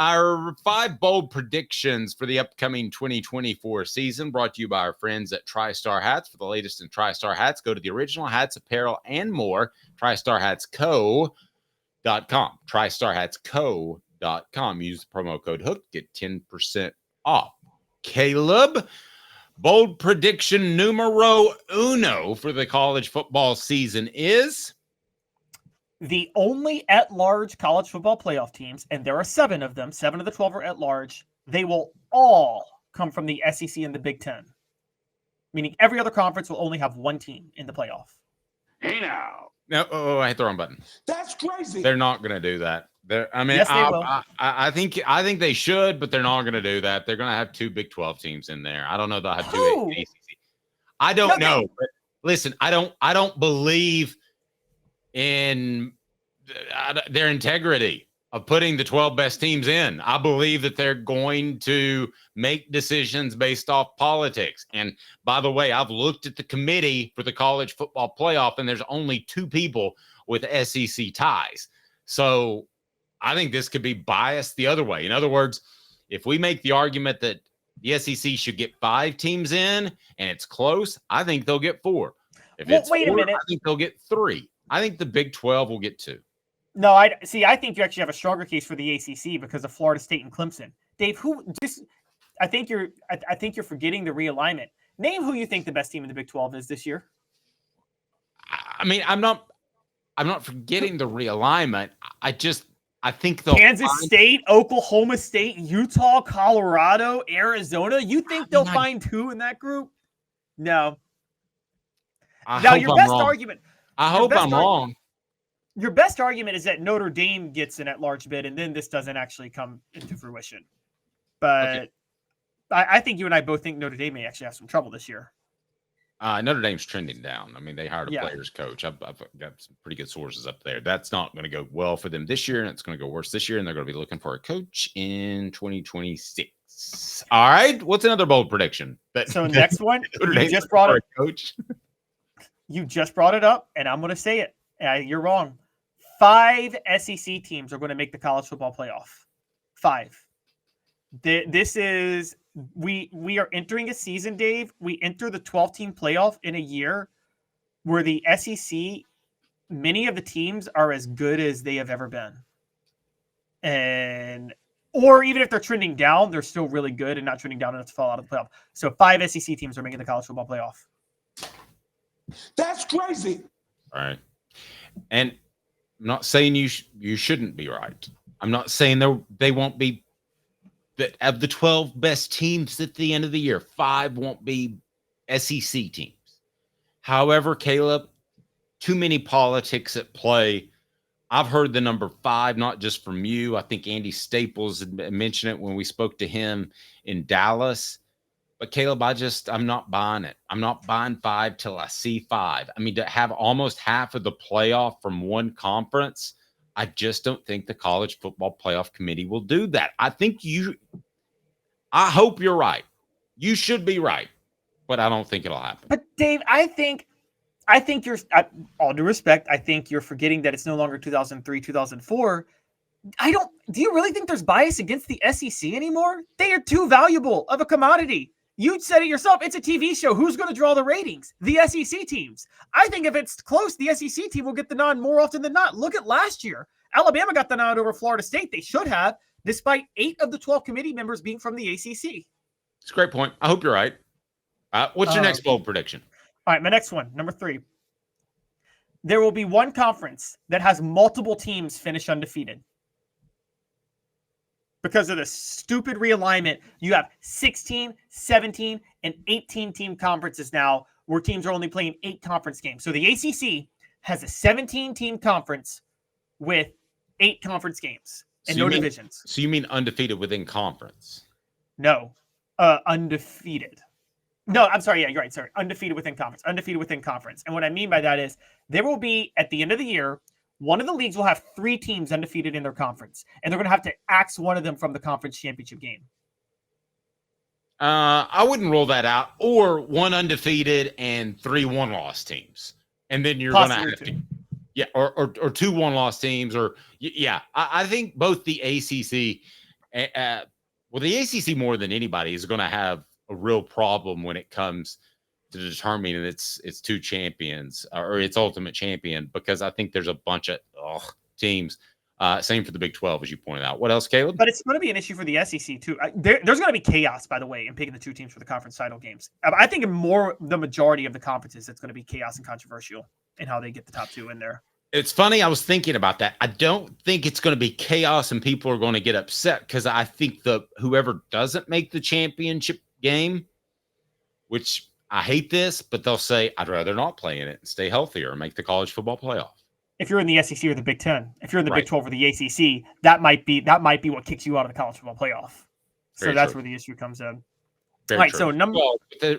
Our 5 bold predictions for the upcoming 2024 season brought to you by our friends at TriStar Hats. For the latest in TriStar Hats, go to the original hats, apparel, and more. TriStarHatsCo.com. TriStarHatsCo.com. Use the promo code HOOK. Get 10% off. Caleb, bold prediction numero uno for the college football season is? The only at-large college football playoff teams, and there are 7 of them, 7 of the 12 are at-large, they will all come from the SEC and the Big Ten. Meaning every other conference will only have 1 team in the playoff. Hey now. No, I hit the wrong button. That's crazy. They're not going to do that. Yes, they will. I think they should, but they're not going to do that. They're going to have 2 Big 12 teams in there. I don't know they'll have 2 ACC. I don't know. But listen, I don't believe in their integrity of putting the 12 best teams in. I believe that they're going to make decisions based off politics. And by the way, I've looked at the committee for the college football playoff, and there's only 2 people with SEC ties. So I think this could be biased the other way. In other words, if we make the argument that the SEC should get 5 teams in and it's close, I think they'll get 4. If it's wait 4, a minute. I think they'll get 3. I think the Big 12 will get 2. No, I think you actually have a stronger case for the ACC because of Florida State and Clemson. Dave, I think you're forgetting the realignment. Name who you think the best team in the Big 12 is this year. I mean, I'm not forgetting the realignment. I think they'll Kansas State, Oklahoma State, Utah, Colorado, Arizona. You think they'll find 2 in that group? No. Now your best argument. I hope I'm wrong. Your best argument is that Notre Dame gets an at-large bid, and then this doesn't actually come into fruition. But okay. I think you and I both think Notre Dame may actually have some trouble this year. Notre Dame's trending down. I mean, they hired a players coach. I've got some pretty good sources up there. That's not going to go well for them this year, and it's going to go worse this year, and they're going to be looking for a coach in 2026. All right. What's another bold prediction? So next one, you just brought it. Coach. You just brought it up, and I'm going to say it. You're wrong. 5 SEC teams are going to make the college football playoff. 5. This is we are entering a season, Dave. We enter the 12-team playoff in a year where the SEC, many of the teams are as good as they have ever been. Or even if they're trending down, they're still really good and not trending down enough to fall out of the playoff. So 5 SEC teams are making the college football playoff. That's crazy. All right. And I'm not saying you shouldn't be right. I'm not saying they won't be that of the 12 best teams at the end of the year, 5 won't be SEC teams. However, Caleb, too many politics at play. I've heard the number 5, not just from you. I think Andy Staples mentioned it when we spoke to him in Dallas. But Caleb, I'm not buying it. I'm not buying 5 till I see 5. I mean, to have almost half of the playoff from one conference, I just don't think the college football playoff committee will do that. I hope you're right. You should be right, but I don't think it'll happen. But Dave, I think you're, all due respect, I think you're forgetting that it's no longer 2003, 2004. Do you really think there's bias against the SEC anymore? They are too valuable of a commodity. You said it yourself. It's a TV show. Who's going to draw the ratings? The SEC teams. I think if it's close, the SEC team will get the nod more often than not. Look at last year. Alabama got the nod over Florida State. They should have, despite 8 of the 12 committee members being from the ACC. It's a great point. I hope you're right. What's your next bold prediction? All right, my next one, number 3. There will be one conference that has multiple teams finish undefeated. Because of the stupid realignment, you have 16, 17, and 18-team conferences now where teams are only playing 8 conference games. So the ACC has a 17-team conference with 8 conference games and no divisions. So you mean undefeated within conference? No, undefeated. No, I'm sorry. Yeah, you're right. Sorry. Undefeated within conference. Undefeated within conference. And what I mean by that is there will be, at the end of the year, one of the leagues will have 3 teams undefeated in their conference, and they're going to have to axe one of them from the conference championship game. I wouldn't rule that out. Or 1 undefeated and 3 one-loss teams. And then you're going to have to. Yeah, or 2 one-loss teams. I think both the ACC Well, the ACC more than anybody is going to have a real problem when it comes to determining its two champions or its ultimate champion, because I think there's a bunch of teams. Same for the Big 12, as you pointed out. What else, Caleb? But it's going to be an issue for the SEC too. There's going to be chaos, by the way, in picking the two teams for the conference title games. I think the majority of the conferences, it's going to be chaos and controversial in how they get the top two in there. It's funny. I was thinking about that. I don't think it's going to be chaos and people are going to get upset, because I think whoever doesn't make the championship game, which I hate this, but they'll say, I'd rather not play in it and stay healthier and make the college football playoff. If you're in the SEC or the Big 10, if you're in the Big 12 or the ACC, that might be what kicks you out of the college football playoff. So that's where the issue comes in. Very right. True. So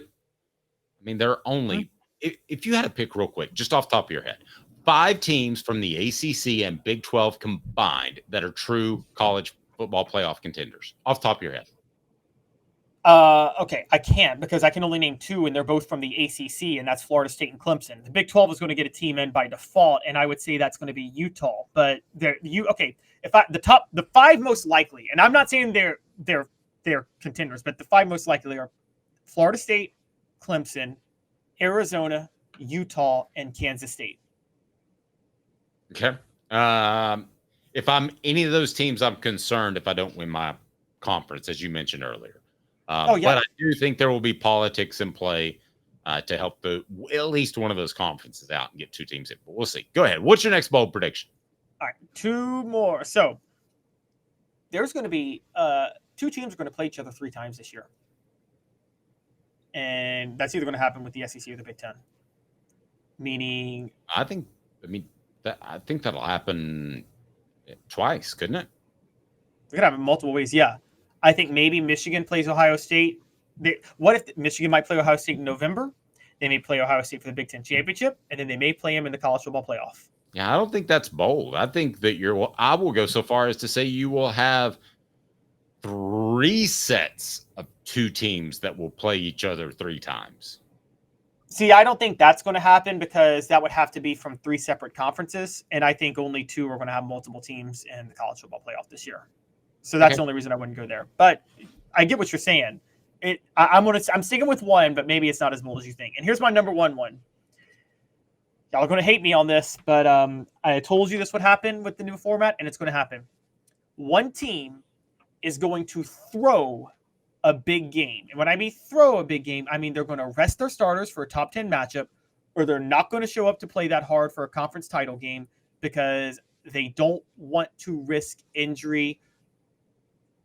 there are only, if you had to pick real quick, just off the top of your head, 5 teams from the ACC and Big 12 combined that are true college football playoff contenders, off the top of your head. Okay, I can't, because I can only name 2, and they're both from the ACC, and that's Florida State and Clemson. The Big 12 is going to get a team in by default, and I would say that's going to be Utah. But the 5 most likely, and I'm not saying they're contenders, but the 5 most likely are Florida State, Clemson, Arizona, Utah, and Kansas State. Okay. If I'm any of those teams, I'm concerned if I don't win my conference, as you mentioned earlier. But I do think there will be politics in play to help at least one of those conferences out and get 2 teams in. But we'll see. Go ahead. What's your next bold prediction? All right, 2 more. So there's going to be 2 teams are going to play each other 3 times this year. And that's either going to happen with the SEC or the Big 10. Meaning, I think that'll happen twice, couldn't it? It could happen multiple ways, yeah. I think maybe Michigan plays Ohio State. What if Michigan might play Ohio State in November? They may play Ohio State for the Big 10 championship, and then they may play them in the college football playoff. Yeah, I don't think that's bold. I think that I will go so far as to say you will have 3 sets of 2 teams that will play each other 3 times. See, I don't think that's going to happen, because that would have to be from 3 separate conferences, and I think only 2 are going to have multiple teams in the college football playoff this year. So that's the only reason I wouldn't go there. But I get what you're saying. I'm sticking with 1, but maybe it's not as bold as you think. And here's my number 1 one. Y'all are going to hate me on this, but I told you this would happen with the new format, and it's going to happen. 1 team is going to throw a big game. And when I mean throw a big game, I mean they're going to rest their starters for a top 10 matchup, or they're not going to show up to play that hard for a conference title game because they don't want to risk injury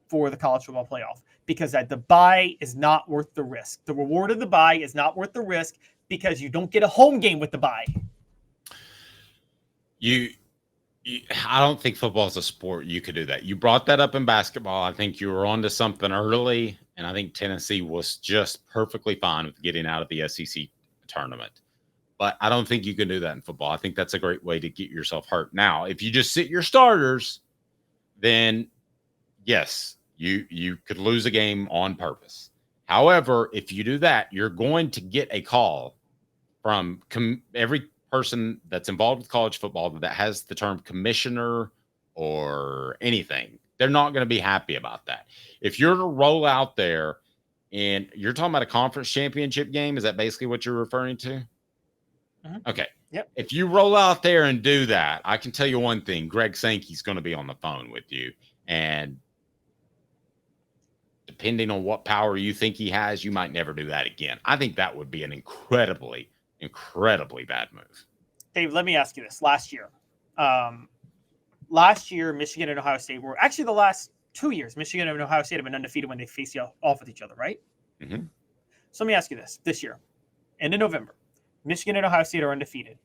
for the college football playoff, because the bye is not worth the risk. The reward of the bye is not worth the risk, because you don't get a home game with the bye. I don't think football is a sport you could do that. You brought that up in basketball. I think you were onto something early, and I think Tennessee was just perfectly fine with getting out of the SEC tournament. But I don't think you can do that in football. I think that's a great way to get yourself hurt. Now, if you just sit your starters, then yes, you could lose a game on purpose. However, if you do that, you're going to get a call from every person that's involved with college football that has the term commissioner or anything. They're not going to be happy about that. If you're to roll out there and you're talking about a conference championship game, is that basically what you're referring to? Mm-hmm. Okay. Yep. If you roll out there and do that, I can tell you one thing. Greg Sankey's going to be on the phone with you. And depending on what power you think he has, you might never do that again. I think that would be an incredibly bad move. Dave, let me ask you this. Last year, Michigan and Ohio State were actually the last 2 years. Michigan and Ohio State have been undefeated when they face off with each other, right? Mm-hmm. So let me ask you this year, end of November, Michigan and Ohio State are undefeated.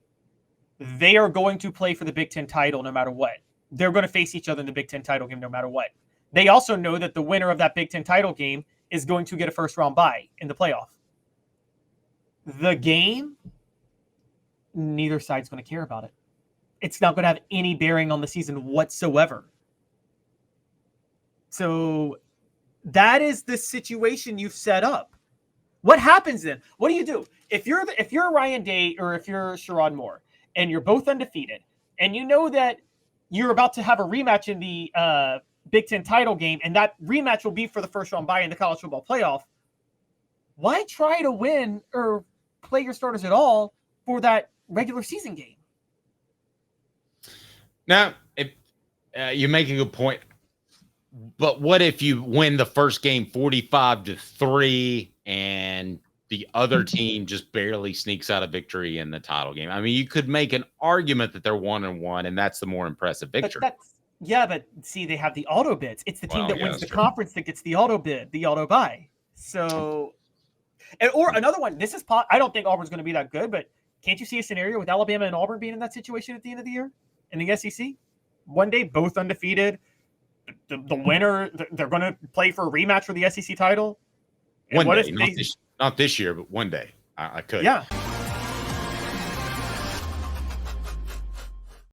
They are going to play for the Big 10 title no matter what. They're going to face each other in the Big 10 title game no matter what. They also know that the winner of that Big 10 title game is going to get a first-round bye in the playoff. The game, neither side's going to care about it. It's not going to have any bearing on the season whatsoever. So that is the situation you've set up. What happens then? What do you do? If you're Ryan Day or if you're Sherrod Moore and you're both undefeated and you know that you're about to have a rematch in the Big Ten title game, and that rematch will be for the first round bye in the college football playoff. Why try to win or play your starters at all for that regular season game? Now, if you make a good point, but what if you win the first game 45-3 and the other team just barely sneaks out a victory in the title game? I mean, you could make an argument that they're 1-1, and that's the more impressive victory. But see, they have the auto bids. It's the team that wins the conference that gets the auto bid, the auto buy. So, or another one. This is I don't think Auburn's going to be that good, but can't you see a scenario with Alabama and Auburn being in that situation at the end of the year in the SEC? One day, both undefeated. The winner, they're going to play for a rematch for the SEC title. And one day, not this year, but one day. I could. Yeah.